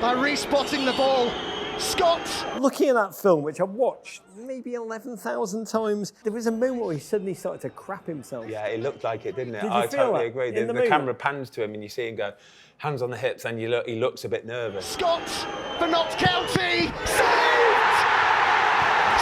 by respotting the ball. Scott! Looking at that film, which I've watched maybe 11,000 times, there was a moment where he suddenly started to crap himself. Yeah, it looked like it, didn't it? Did you I feel totally that agree. in The the camera pans to him and you see him go, hands on the hips, and he looks a bit nervous. Scott for Notts County! Saved!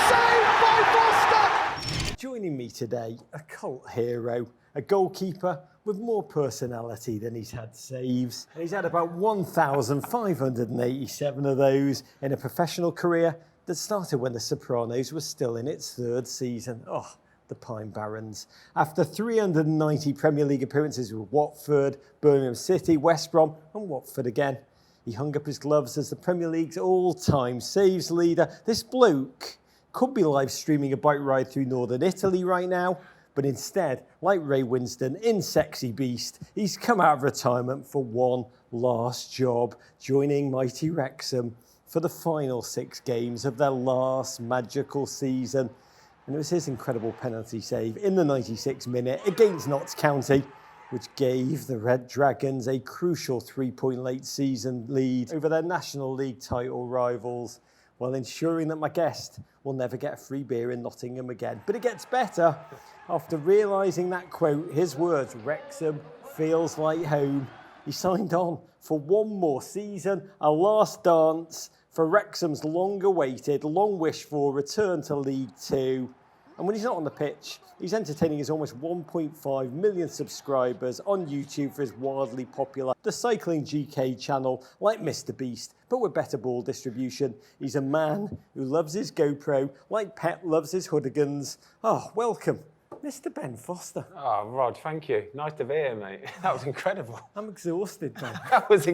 Saved by Foster! Joining me today, a cult hero, a goalkeeper with more personality than he's had saves. And he's had about 1,587 of those in a professional career that started when The Sopranos was still in its third season. Oh, the Pine Barrens. After 390 Premier League appearances with Watford, Birmingham City, West Brom and Watford again, he hung up his gloves as the Premier League's all-time saves leader. This bloke could be live streaming a bike ride through northern Italy right now, but instead, like Ray Winston in Sexy Beast, he's come out of retirement for one last job, joining mighty Wrexham for the final 6 games of their last magical season. And it was his incredible penalty save in the 96th minute against Notts County, which gave the Red Dragons a crucial 3-point late season lead over their National League title rivals, while ensuring that my guest will never get a free beer in Nottingham again. But it gets better. After realising that quote, his words, Wrexham feels like home, he signed on for one more season, a last dance for Wrexham's long-awaited, long-wished-for return to League Two. And when he's not on the pitch, he's entertaining his almost 1.5 million subscribers on YouTube for his wildly popular The Cycling GK channel, like Mr. Beast, but with better ball distribution. He's a man who loves his GoPro, like Pet loves his hoodigans. Oh, welcome, Mr. Ben Foster. Oh, Rod, thank you. Nice to be here, mate. That was incredible. I'm exhausted, Ben.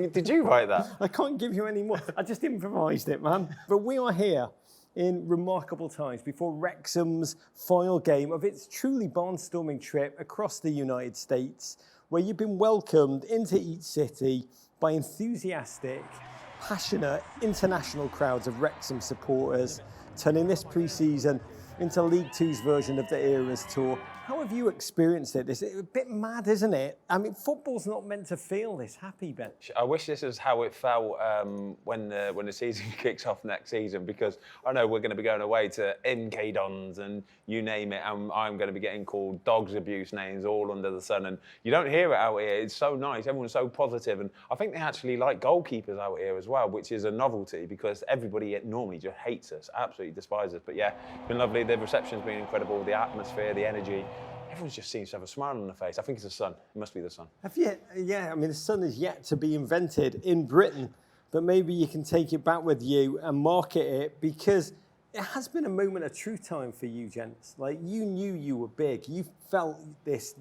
Did you write that? I can't give you any more. I just improvised it, man. But we are here in remarkable times before Wrexham's final game of its truly barnstorming trip across the United States, where you've been welcomed into each city by enthusiastic, passionate, international crowds of Wrexham supporters, turning this pre-season into League Two's version of the Eras Tour. How have you experienced it? It's a bit mad, isn't it? I mean, football's not meant to feel this happy, Ben. I wish this was how it felt when the season kicks off next season, because I know we're going to be going away to MK Dons and you name it, and I'm going to be getting called dogs abuse names all under the sun, and you don't hear it out here. It's so nice. Everyone's so positive, and I think they actually like goalkeepers out here as well, which is a novelty because everybody normally just hates us, absolutely despises us. But yeah, it's been lovely. The reception's been incredible. The atmosphere, the energy. Everyone just seems to have a smile on their face. I think it's the sun. It must be the sun. Yeah, I mean, the sun is yet to be invented in Britain, but maybe you can take it back with you and market it, because it has been a moment of truth time for you, gents. Like, you knew you were big. You felt this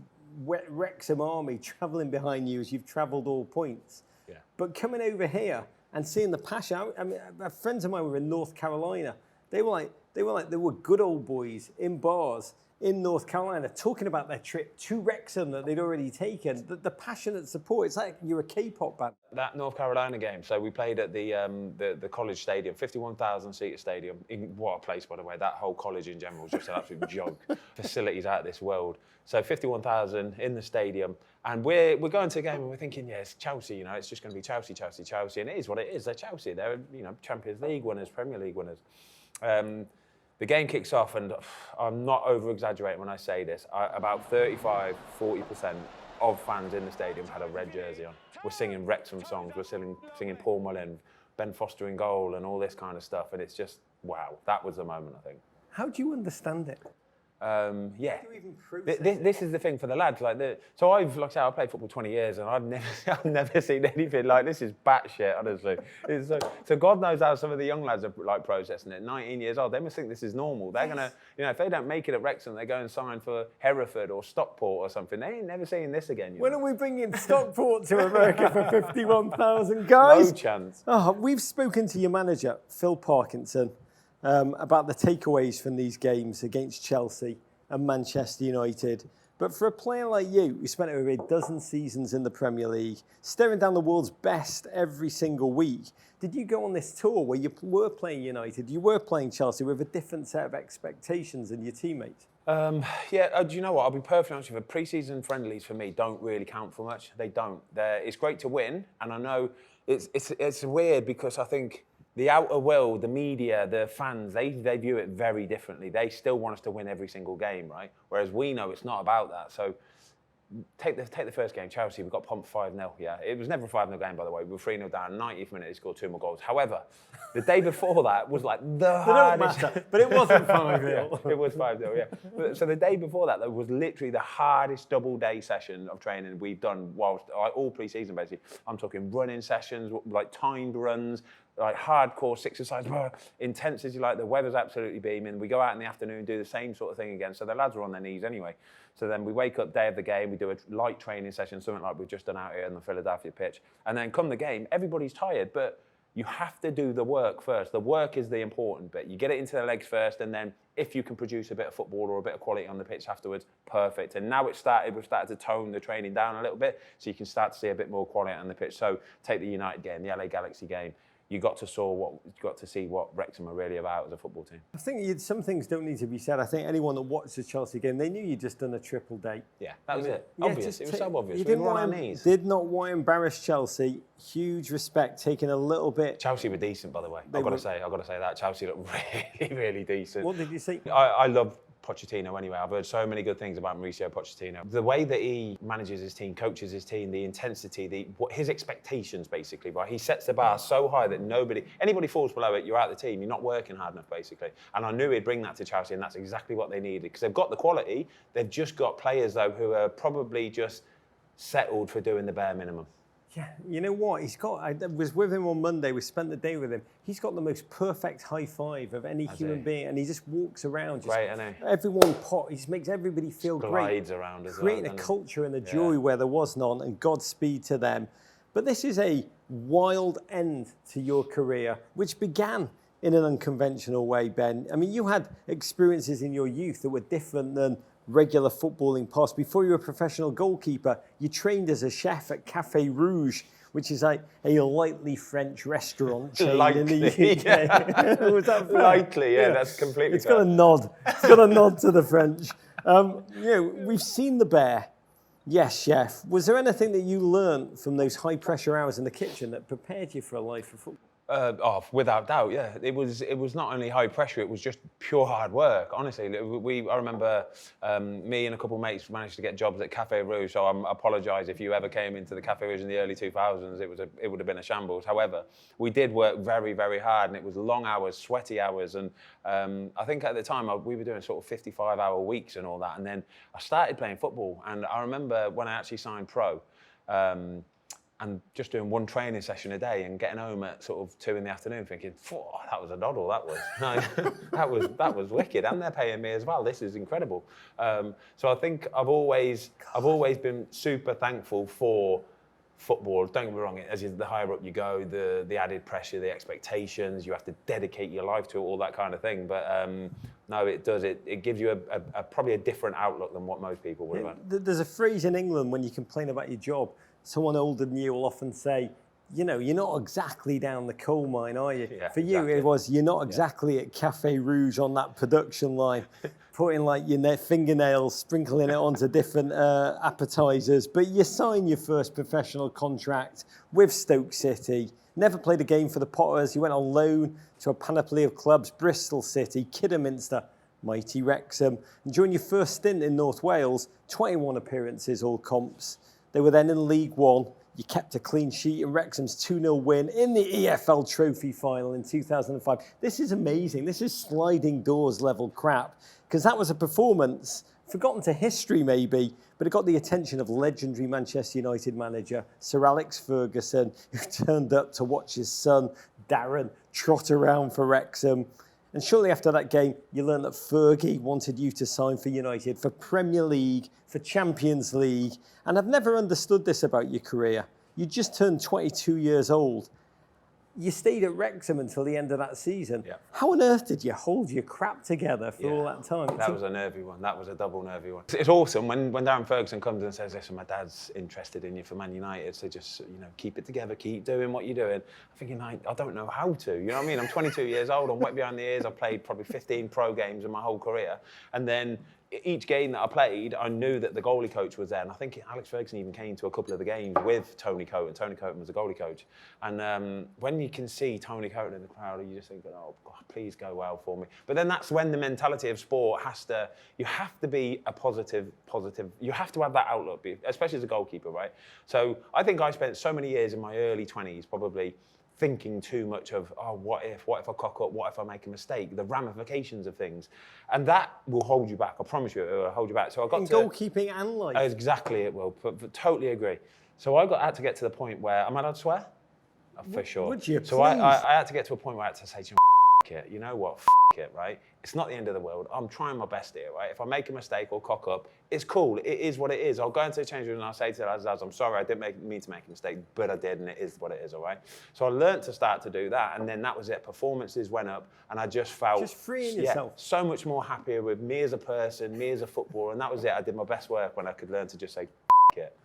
Wrexham army travelling behind you as you've travelled all points. Yeah. But coming over here and seeing the passion, I mean, friends of mine were in North Carolina. They were good old boys in bars in North Carolina, talking about their trip to Wrexham that they'd already taken. The passionate support, it's like you're a K-pop band. That North Carolina game, so we played at the college stadium, 51,000-seater stadium. What a place, by the way. That whole college in general was just an absolute joke. Facilities out of this world. So 51,000 in the stadium, and we're going to a game and we're thinking, yeah, it's Chelsea, you know, it's just going to be Chelsea, Chelsea, Chelsea, and it is what it is. They're Chelsea. They're, you know, Champions League winners, Premier League winners. The game kicks off, and I'm not over-exaggerating when I say this, about 35-40% of fans in the stadium had a red jersey on. We're singing Wrexham songs, we're singing Paul Mullin, Ben Foster in goal, and all this kind of stuff, and it's just, wow, that was the moment, I think. How do you understand it? Yeah. How do you even process this is the thing for the lads. So I've played football 20 years, and I've never seen anything like this. Is batshit, honestly. So God knows how some of the young lads are like processing it. 19 years old, they must think this is normal. They're gonna, you know, if they don't make it at Wrexham, they go and sign for Hereford or Stockport or something. They ain't never seen this again. When are we bringing Stockport to America for 51,000 guys? No chance. Oh, we've spoken to your manager, Phil Parkinson, about the takeaways from these games against Chelsea and Manchester United. But for a player like you, who spent over a dozen seasons in the Premier League, staring down the world's best every single week, did you go on this tour where you were playing United, you were playing Chelsea with a different set of expectations than your teammates? Yeah, do you know what? I'll be perfectly honest with you. Pre-season friendlies for me don't really count for much. They don't. It's great to win, and I know It's weird because I think the outer world, the media, the fans, they view it very differently. They still want us to win every single game, right? Whereas we know it's not about that. So take the first game, Chelsea, we got pumped 5-0. Yeah, it was never a 5-0 game, by the way. We were 3-0 down. 90th minute, they scored 2 more goals. However, the day before that was like the hardest. Matter, but it wasn't 5-0. Yeah, it was 5-0. Yeah. So the day before that, was literally the hardest double-day session of training we've done whilst all pre-season. Basically, I'm talking running sessions, like timed runs, like hardcore exercise, intensity. Like the weather's absolutely beaming. We go out in the afternoon, do the same sort of thing again. So the lads are on their knees anyway. So then we wake up day of the game, we do a light training session, something like we've just done out here on the Philadelphia pitch. And then come the game, everybody's tired, but you have to do the work first. The work is the important bit. You get it into the legs first, and then if you can produce a bit of football or a bit of quality on the pitch afterwards, perfect. And now we've started to tone the training down a little bit, so you can start to see a bit more quality on the pitch. So take the United game, the LA Galaxy game. You got to see what Wrexham are really about as a football team. I think some things don't need to be said. I think anyone that watched the Chelsea game, they knew you'd just done a triple date. Yeah, that was it. Obvious. It was so obvious. We were on our knees. Did not want to embarrass Chelsea. Huge respect, taking a little bit. Chelsea were decent, by the way. I've got to say that. Chelsea looked really, really decent. What did you see? I love Pochettino anyway. I've heard so many good things about Mauricio Pochettino. The way that he manages his team, coaches his team, the intensity, his expectations basically, right? He sets the bar so high that anybody falls below it, you're out of the team. You're not working hard enough basically. And I knew he'd bring that to Chelsea, and that's exactly what they needed, because they've got the quality. They've just got players though who are probably just settled for doing the bare minimum. Yeah, you know what? I was with him on Monday. We spent the day with him. He's got the most perfect high five of any human being, and he just walks around. Great, isn't he? Everyone he just makes everybody feel great. Glides around as well. Creating a culture and a joy where there was none, and Godspeed to them. But this is a wild end to your career, which began in an unconventional way, Ben. I mean, you had experiences in your youth that were different than regular footballing past. Before you were a professional goalkeeper, you trained as a chef at Café Rouge, which is a lightly French restaurant chain in the UK. Yeah. Was that fair? Lightly, yeah, that's completely It's got a nod. It's got a nod to the French. We've seen the bear. Yes, chef. Was there anything that you learned from those high-pressure hours in the kitchen that prepared you for a life of football? Without doubt, yeah. It was not only high pressure; it was just pure hard work. Honestly, I remember me and a couple of mates managed to get jobs at Café Rouge. So I apologise if you ever came into the Café Rouge in the early 2000s. It would have been a shambles. However, we did work very, very hard, and it was long hours, sweaty hours. And I think at the time we were doing sort of 55-hour weeks and all that. And then I started playing football, and I remember when I actually signed pro. And just doing one training session a day and getting home at sort of 2 p.m. thinking, that was a doddle, that was. that was wicked. And they're paying me as well. This is incredible. So I think I've always been super thankful for football. Don't get me wrong, the higher up you go, the added pressure, the expectations, you have to dedicate your life to it, all that kind of thing. But no, it does. It gives you probably a different outlook than what most people would have had. There's a phrase in England when you complain about your job. Someone older than you will often say, you're not exactly down the coal mine, are you? Yeah, For you, it was, you're not exactly at Café Rouge on that production line, putting like your fingernails, sprinkling it onto different appetizers. But you signed your first professional contract with SToK City. Never played a game for the Potters. You went on loan to a panoply of clubs, Bristol City, Kidderminster, mighty Wrexham. And during your first stint in North Wales, 21 appearances, all comps. They were then in League One. You kept a clean sheet in Wrexham's 2-0 win in the EFL Trophy final in 2005. This is amazing. This is sliding doors level crap, because that was a performance forgotten to history maybe, but it got the attention of legendary Manchester United manager Sir Alex Ferguson, who turned up to watch his son Darren trot around for Wrexham. And shortly after that game, you learned that Fergie wanted you to sign for United, for Premier League, for Champions League. And I've never understood this about your career. You just turned 22 years old. You stayed at Wrexham until the end of that season. Yeah. How on earth did you hold your crap together for all that time? That was a nervy one. That was a double nervy one. It's awesome when Darren Ferguson comes and says, listen, my dad's interested in you for Man United, so just keep it together, keep doing what you're doing. I'm thinking, I don't know how to. You know what I mean? I'm 22 years old, I'm wet behind the ears. I've played probably 15 pro games in my whole career. And then each game that I played, I knew that the goalie coach was there. And I think Alex Ferguson even came to a couple of the games with Tony Coton. Tony Coton was the goalie coach. And when you can see Tony Coton in the crowd, you just think, oh, God, please go well for me. But then that's when the mentality of sport you have to be a positive, you have to have that outlook, especially as a goalkeeper, right? So I think I spent so many years in my early 20s probably thinking too much of, oh, what if I cock up, what if I make a mistake, the ramifications of things. And that will hold you back, I promise you, it will hold you back. So I got in goalkeeping and life. Exactly, it will, but totally agree. So I had to get to the point where, am I allowed to swear? Oh, for sure. Would you, so please? I had to get to a point where I had to say to him, it, you know what, it, right? It's not the end of the world. I'm trying my best here, right? If I make a mistake or cock up, it's cool. It is what it is. I'll go into the change room and I'll say to the lads, I'm sorry, I didn't mean to make a mistake, but I did, and it is what it is, all right? So I learned to start to do that, and then that was it. Performances went up, and I just felt... Just freeing yourself. So much more happier with me as a person, me as a footballer, and that was it. I did my best work when I could learn to just say, it.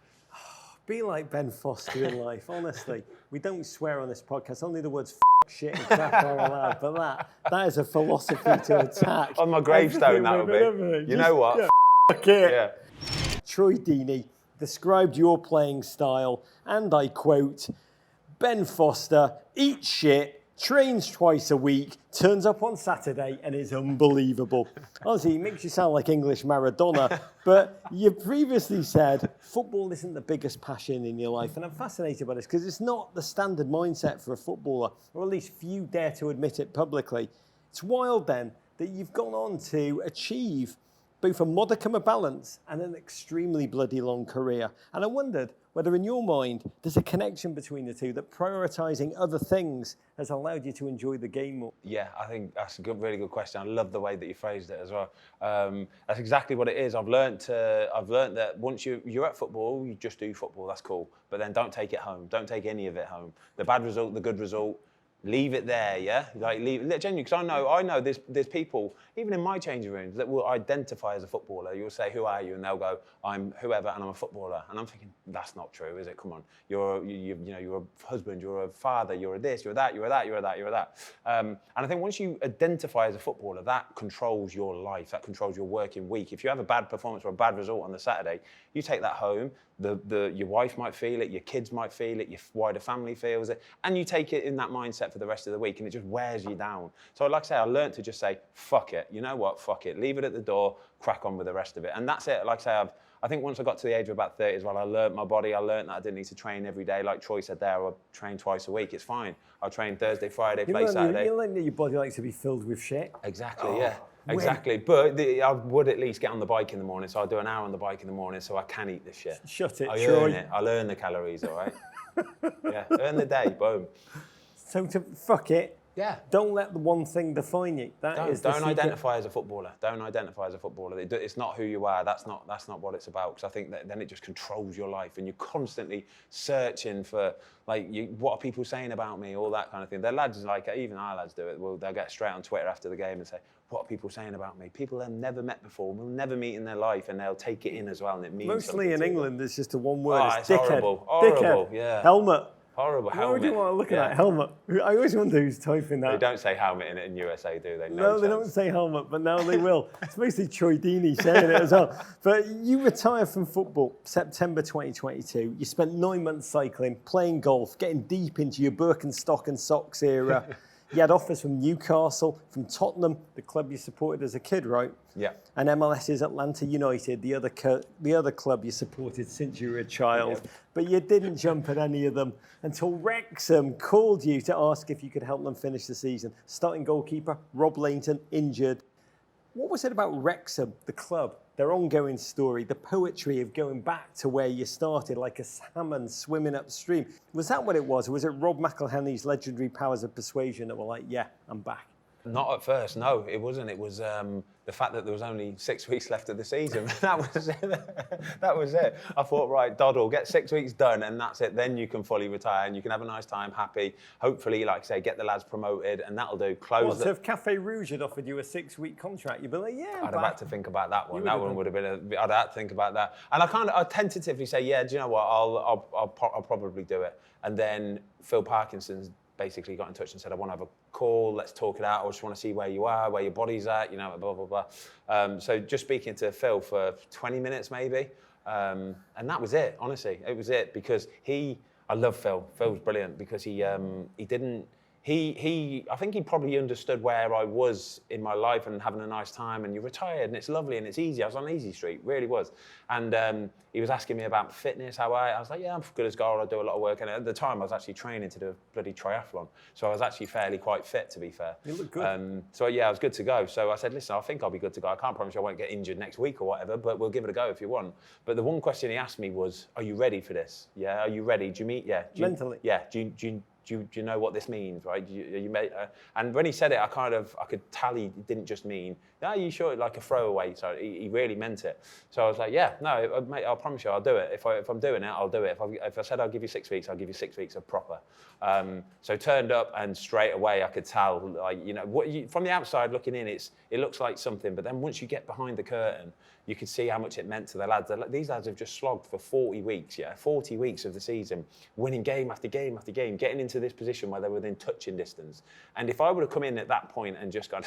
Be like Ben Foster in life, honestly. We don't swear on this podcast. Only the words shit and crap are allowed. But that is a philosophy to attack. On my gravestone, that would be. You know what? Fuck it. Yeah. Troy Deeney described your playing style, and I quote, Ben Foster eats shit, trains twice a week, turns up on Saturday, and is unbelievable. Honestly, it makes you sound like English Maradona, but you previously said football isn't the biggest passion in your life, and I'm fascinated by this because it's not the standard mindset for a footballer, or at least few dare to admit it publicly. It's wild then that you've gone on to achieve both a modicum of balance and an extremely bloody long career. And I wondered whether in your mind there's a connection between the two, that prioritising other things has allowed you to enjoy the game more. Yeah, I think that's a really good question. I love the way that you phrased it as well. That's exactly what it is. I've learned that once you're at football, you just do football, that's cool. But then don't take it home. Don't take any of it home. The bad result, the good result, leave it there, yeah? Like, leave it, genuinely, because I know there's people, even in my changing rooms, that will identify as a footballer. You'll say, who are you? And they'll go, I'm whoever, and I'm a footballer. And I'm thinking, that's not true, is it? Come on. You're a husband, you're a father, you're a this, you're that, you're a that, you're a that, you're a that. And I think once you identify as a footballer, that controls your life, that controls your working week. If you have a bad performance or a bad result on the Saturday, you take that home, your wife might feel it, your kids might feel it, your wider family feels it, and you take it in that mindset for the rest of the week, and it just wears you down. So like I say, I learned to just say, fuck it, you know what, fuck it, leave it at the door, crack on with the rest of it. And that's it. Like I say, I think once I got to the age of about 30 as well, I learned my body, I learned that I didn't need to train every day. Like Troy said there, I'll train twice a week, it's fine. I'll train Thursday, Friday, play Saturday. You learn that your body likes to be filled with shit. Exactly, yeah. Exactly, but I would at least get on the bike in the morning, so I'll do an hour on the bike in the morning so I can eat this shit. Shut it, I Troy. earn it. I'll earn the calories, all right? Yeah, earn the day, boom. So fuck it. Yeah. Don't let the one thing define you. Don't identify as a footballer. Don't identify as a footballer. It's not who you are. That's not what it's about. Because I think that then it just controls your life, and you're constantly searching for what are people saying about me, all that kind of thing. The lads, like even our lads do it. Well, they'll get straight on Twitter after the game and say, "What are people saying about me?" People they've never met before, will never meet in their life, and they'll take it in as well, and it means mostly in England. It's just a one word. Oh, it's horrible. Dickhead. Yeah. Helmet. Horrible helmet. Why do you want to look at that helmet? I always wonder who's typing that. They don't say helmet in USA, do they? No, they don't say helmet, but now they will. It's mostly Troy Deeney saying it as well. But you retired from football September 2022. You spent 9 months cycling, playing golf, getting deep into your Birkenstock and socks era. You had offers from Newcastle, from Tottenham, the club you supported as a kid, right? Yeah. And MLS's Atlanta United, the other club you supported since you were a child. Yeah. But you didn't jump at any of them until Wrexham called you to ask if you could help them finish the season. Starting goalkeeper, Rob Lainton, injured. What was it about Wrexham, the club, their ongoing story, the poetry of going back to where you started, like a salmon swimming upstream? Was that what it was? Or was it Rob McElhenney's legendary powers of persuasion that were like, yeah, I'm back? Not at first, no, it wasn't. It was the fact that there was only 6 weeks left of the season. That was it. That was it. I thought, right, Doddle, get 6 weeks done, and that's it. Then you can fully retire, and you can have a nice time, happy. Hopefully, like I say, get the lads promoted, and that'll do. So if Cafe Rouge had offered you a 6-week contract, you'd be like, yeah, I'd have had to think about that one. That one would have been. I'd have to think about that. And I tentatively say, yeah, do you know what? I'll probably do it. And then Phil Parkinson's basically got in touch and said, I want to have a call, let's talk it out. I just want to see where you are, where your body's at, you know, blah, blah, blah. So just speaking to Phil for 20 minutes maybe. And that was it, honestly. It was it because I love Phil. Phil's brilliant because I think he probably understood where I was in my life and having a nice time, and you're retired and it's lovely and it's easy. I was on Easy Street, really was. And he was asking me about fitness, I was like, yeah, I'm good as gold, I do a lot of work. And at the time I was actually training to do a bloody triathlon. So I was actually fairly quite fit, to be fair. You look good. So yeah, I was good to go. So I said, listen, I think I'll be good to go. I can't promise you I won't get injured next week or whatever, but we'll give it a go if you want. But the one question he asked me was, are you ready for this? Yeah, are you ready? Do you meet? Yeah. Mentally? Yeah. Do you know what this means, right? And when he said it, I could tell he didn't just mean, are you sure, like a throwaway? So he really meant it. So I was like, yeah, no, mate, I'll promise you I'll do it. If I'm doing it, I'll do it. If I said I'll give you 6 weeks, I'll give you 6 weeks of proper. So turned up and straight away I could tell, like, you know, from the outside looking in, it looks like something, but then once you get behind the curtain, you could see how much it meant to the lads. These lads have just slogged for 40 weeks, 40 weeks of the season, winning game after game after game, getting into this position where they're within touching distance. And if I would have come in at that point and just gone,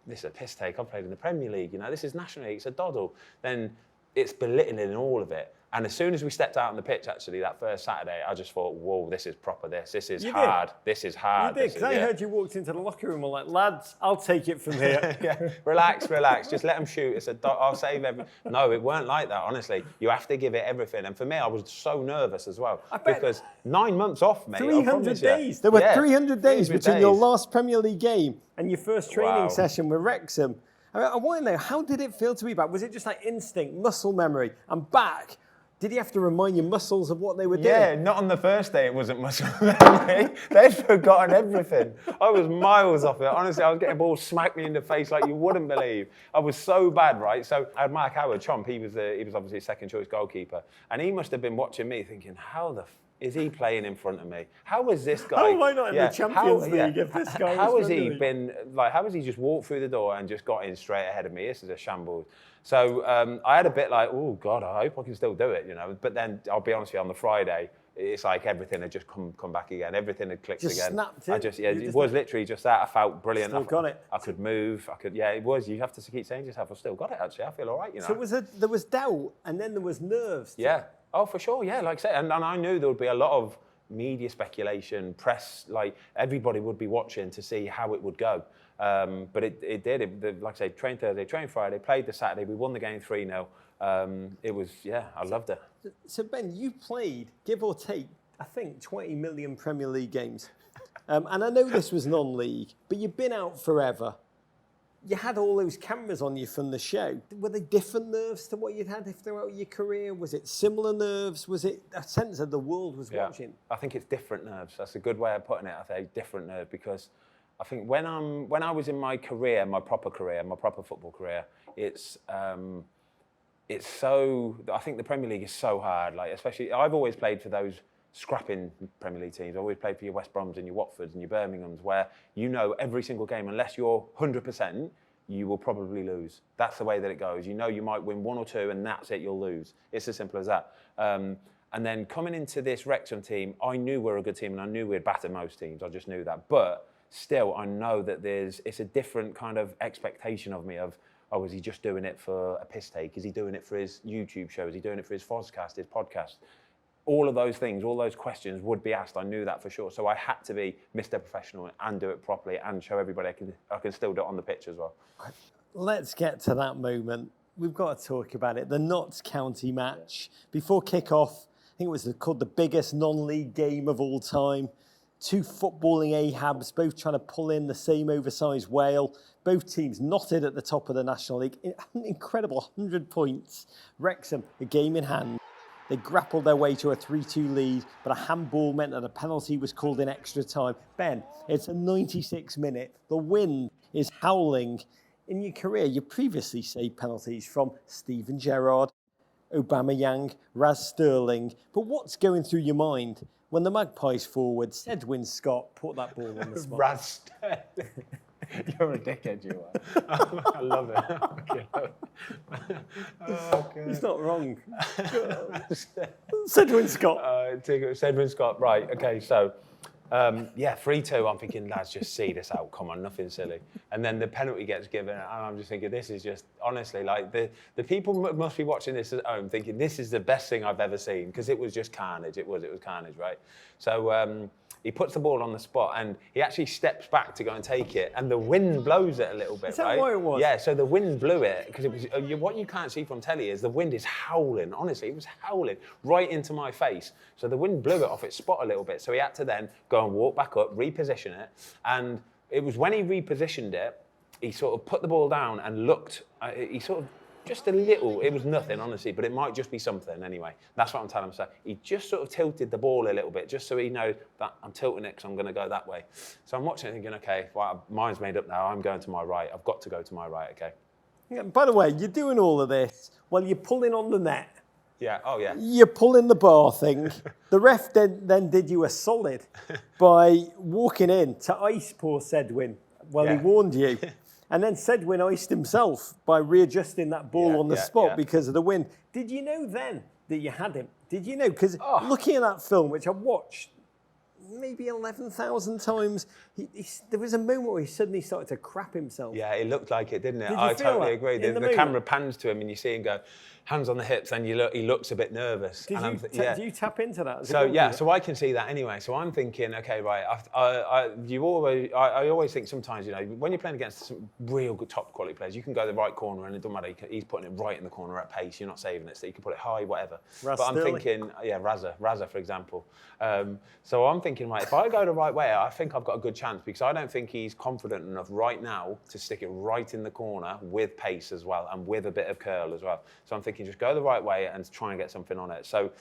this is a piss take, I've played in the Premier League, you know, this is National League, it's a doddle, then it's belittling in all of it. And as soon as we stepped out on the pitch, actually, that first Saturday, I just thought, whoa, this is proper, this is hard, this is hard. You did, because I heard you walked into the locker room and were like, lads, I'll take it from here. Yeah, relax, just let them shoot. I'll save everything. No, it weren't like that, honestly. You have to give it everything. And for me, I was so nervous as well, because 9 months off, mate. 300 days. There were 300 days between your last Premier League game and your first training session with Wrexham. I want to know, how did it feel to be back? Was it just like instinct, muscle memory? I'm back. Did you have to remind your muscles of what they were doing? Yeah, not on the first day it wasn't muscle memory. They'd forgotten everything. I was miles off it. Honestly, I was getting balls smacked me in the face like you wouldn't believe. I was so bad, right? So I had Mark Howard, Chomp, he was obviously a second choice goalkeeper. And he must have been watching me thinking, how the is he playing in front of me? How is this guy? How am I not in the Champions League if this guy How has he been, like, how has he just walked through the door and just got in straight ahead of me? This is a shambles. So I had a bit like, oh God, I hope I can still do it, you know. But then I'll be honest with you, on the Friday, it's like everything had just come back again. Everything had clicked just again. Snapped it was literally just that. I felt brilliant. Still got it. I could move. it was. You have to keep saying to yourself, I've still got it. Actually, I feel all right, you know. So there was doubt, and then there was nerves. Yeah. Oh, for sure. Yeah, like I said, and I knew there would be a lot of media speculation, press, like everybody would be watching to see how it would go. But it did. Like I say, train Thursday, train Friday, played the Saturday. We won the game 3-0. It was, I loved it. So Ben, you played, give or take, I think 20 million Premier League games. And I know this was non-league, but you've been out forever. You had all those cameras on you from the show. Were they different nerves to what you'd had throughout your career? Was it similar nerves? Was it a sense that the world was watching? I think it's different nerves. That's a good way of putting it. I think different nerve, because I think when I was in my career, my proper football career, it's so, I think the Premier League is so hard. Like, especially, I've always played for those scrapping Premier League teams. I always played for your West Broms and your Watfords and your Birminghams, where you know every single game, unless you're 100%, you will probably lose. That's the way that it goes. You know you might win 1 or 2 and that's it, you'll lose. It's as simple as that. And then coming into this Wrexham team, I knew we were a good team and I knew we'd batter most teams. I just knew that. But still, I know that it's a different kind of expectation of me of, oh, is he just doing it for a piss take? Is he doing it for his YouTube show? Is he doing it for his Fozcast, his podcast? All of those things, all those questions would be asked. I knew that for sure. So I had to be Mr. Professional and do it properly and show everybody I can still do it on the pitch as well. Let's get to that moment. We've got to talk about it. The Notts County match. Before kick-off, I think it was called the biggest non-league game of all time. 2 footballing Ahabs, both trying to pull in the same oversized whale. Both teams knotted at the top of the National League. An incredible 100 points. Wrexham, a game in hand. They grappled their way to a 3-2 lead, but a handball meant that a penalty was called in extra time. Ben, it's a 96 minute. The wind is howling. In your career, you previously saved penalties from Steven Gerrard, Aubameyang, Raz Sterling. But what's going through your mind when the Magpies forward, Sedwin Scott, put that ball on the spot? Raz Sterling. You're a dickhead, you are. I love it. Okay. He's not wrong. Sedwin Scott. Sedwin Scott, right. Okay, so Yeah, 3-2. I'm thinking, lads, just see this out. Come on, nothing silly. And then the penalty gets given, and I'm just thinking, this is just, honestly, like, the people must be watching this at home thinking, this is the best thing I've ever seen, because it was just carnage. It was carnage, right? So he puts the ball on the spot, and he actually steps back to go and take it, and the wind blows it a little bit, Is that right? what it was? Yeah, so the wind blew it, because it was, what you can't see from telly is the wind is howling. Honestly, it was howling right into my face. So the wind blew it off its spot a little bit. So he had to then go and walk back up, reposition it. And it was when he repositioned it, he sort of put the ball down and looked, he sort of, just a little, it was nothing, honestly, but it might just be something anyway. That's what I'm telling him. So he just sort of tilted the ball a little bit, just so he knows that I'm tilting it because I'm going to go that way. So I'm watching it thinking, okay, well, mine's made up now. I'm going to my right. I've got to go to my right, okay? Yeah, by the way, you're doing all of this while you're pulling on the net. Yeah, oh yeah. You're pulling the bar thing. The ref then did you a solid by walking in to ice poor Sedwin while he warned you. And then Sedwin iced himself by readjusting that ball on the spot because of the wind. Did you know then that you had him? Did you know? Because looking at that film, which I've watched maybe 11,000 times, there was a moment where he suddenly started to crap himself. Yeah, it looked like it, didn't it? Did you I feel totally that agree. in the The camera pans to him and you see him go, hands on the hips, and he looks a bit nervous. Do you tap into that? So I can see that anyway. So I'm thinking, okay, right. I always think sometimes, you know, when you're playing against some real good top quality players, you can go the right corner and it doesn't matter. He's putting it right in the corner at pace. You're not saving it, so you can put it high, whatever. But I'm thinking, Raza, for example. So I'm thinking, right, if I go the right way, I think I've got a good chance, because I don't think he's confident enough right now to stick it right in the corner with pace as well and with a bit of curl as well. So I'm thinking, just go the right way and try and get something on it. So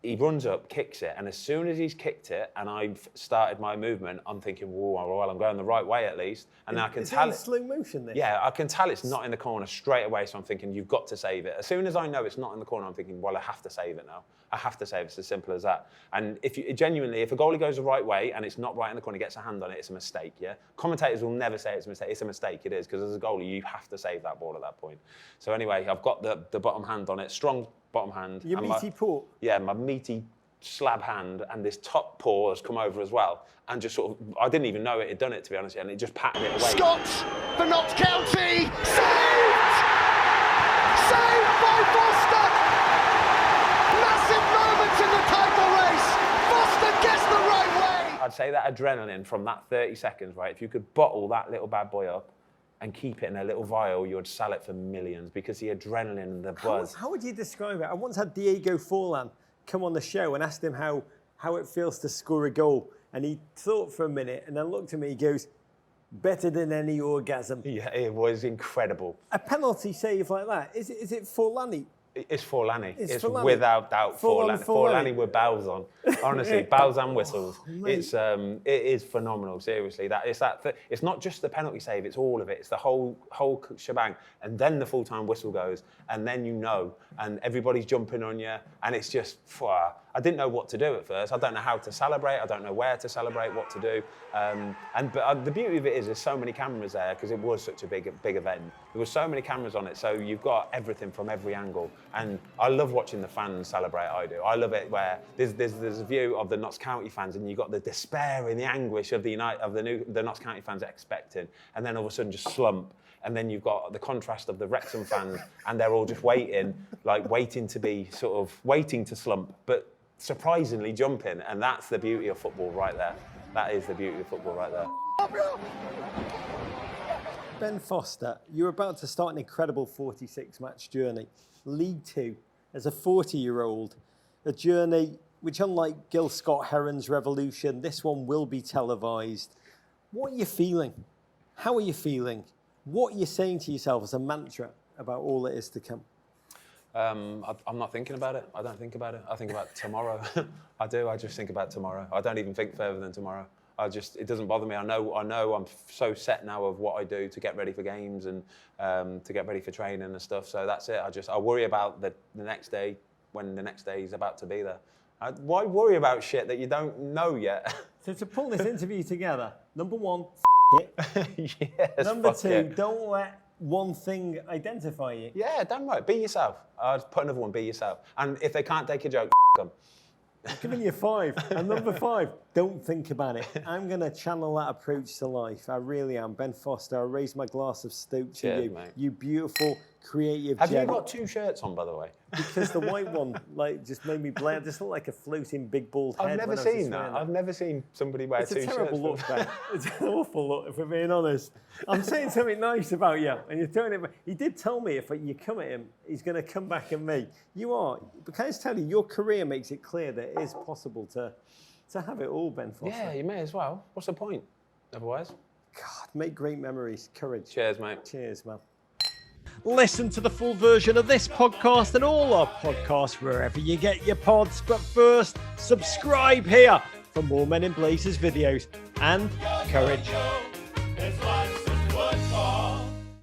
he runs up, kicks it, and as soon as he's kicked it and I've started my movement, I'm thinking, whoa, well, I'm going the right way at least. And I can tell it in slow motion then? Yeah, I can tell it's not in the corner straight away, so I'm thinking, you've got to save it. As soon as I know it's not in the corner, I'm thinking, well, I have to save it now. I have to save it. It's as simple as that. And if a goalie goes the right way and it's not right in the corner, gets a hand on it, it's a mistake, yeah? Commentators will never say it's a mistake. It's a mistake, it is, because as a goalie, you have to save that ball at that point. So anyway, I've got the bottom hand on it, strong bottom hand. Your meaty paw? Yeah, my meaty slab hand, and this top paw has come over as well, and just sort of, I didn't even know it had done it, to be honest, and it just patted it away. Scott for Notts County, saved! Saved by Foster! Massive moment in the title race. Foster gets the right way. I'd say that adrenaline from that 30 seconds, right, if you could bottle that little bad boy up and keep it in a little vial, you would sell it for millions, because the adrenaline and the buzz. How would you describe it? I once had Diego Forlan come on the show and asked him how it feels to score a goal. And he thought for a minute and then looked at me, he goes, better than any orgasm. Yeah, it was incredible. A penalty save like that, is it Forlani? It's Forlani. It's Forlani. Without doubt Forlani. Forlani. Forlani with bells on. Honestly, bells and whistles. It is phenomenal. Seriously, it's not just the penalty save. It's all of it. It's the whole shebang. And then the full-time whistle goes, and then you know, and everybody's jumping on you, and it's just. I didn't know what to do at first. I don't know how to celebrate. I don't know where to celebrate, what to do. But the beauty of it is there's so many cameras there, because it was such a big event. There were so many cameras on it, so you've got everything from every angle. And I love watching the fans celebrate. I do. I love it where there's a view of the Notts County fans, and you've got the despair and the anguish of the Notts County fans expecting, and then all of a sudden just slump. And then you've got the contrast of the Wrexham fans, and they're all just waiting to slump, but surprisingly jumping. And that's the beauty of football right there. That is the beauty of football right there. Ben Foster, you're about to start an incredible 46-match journey. League Two, as a 40-year-old, a journey which, unlike Gil Scott-Heron's Revolution, this one will be televised. What are you feeling? How are you feeling? What are you saying to yourself as a mantra about all that is to come? I'm not thinking about it. I don't think about it. I think about tomorrow. I do. I just think about tomorrow. I don't even think further than tomorrow. It doesn't bother me. I know I'm so set now of what I do to get ready for games and to get ready for training and stuff. So that's it. I worry about the next day, when the next day is about to be there. Why worry about shit that you don't know yet? So to pull this interview together, number one, it. Yes, Number two, it. don't let one thing identify you. Yeah, damn right. Be yourself. I'd put another one, be yourself. And if they can't take a joke, them. I'm giving you 5. And number 5, don't think about it. I'm going to channel that approach to life. I really am. Ben Foster, I raise my glass of SToK to Cheers, you. mate. You beautiful, creative Have gem. you got 2 shirts on, by the way? Because the white one just made me blare. Just looked like a floating big bald head. I've never seen that. I've never seen somebody wear 2 shirts. It's a terrible look, Ben. It's an awful look, if we're being honest. I'm saying something nice about you, and you're throwing it back. He did tell me if you come at him, he's going to come back at me. You are. But can I just tell you, your career makes it clear that it is possible to have it all, Ben Foster. Yeah, you may as well. What's the point, otherwise? God, make great memories. Courage. Cheers, mate. Cheers, man. Listen to the full version of this podcast and all our podcasts wherever you get your pods. But first, subscribe here for more Men in Blazers videos. And courage.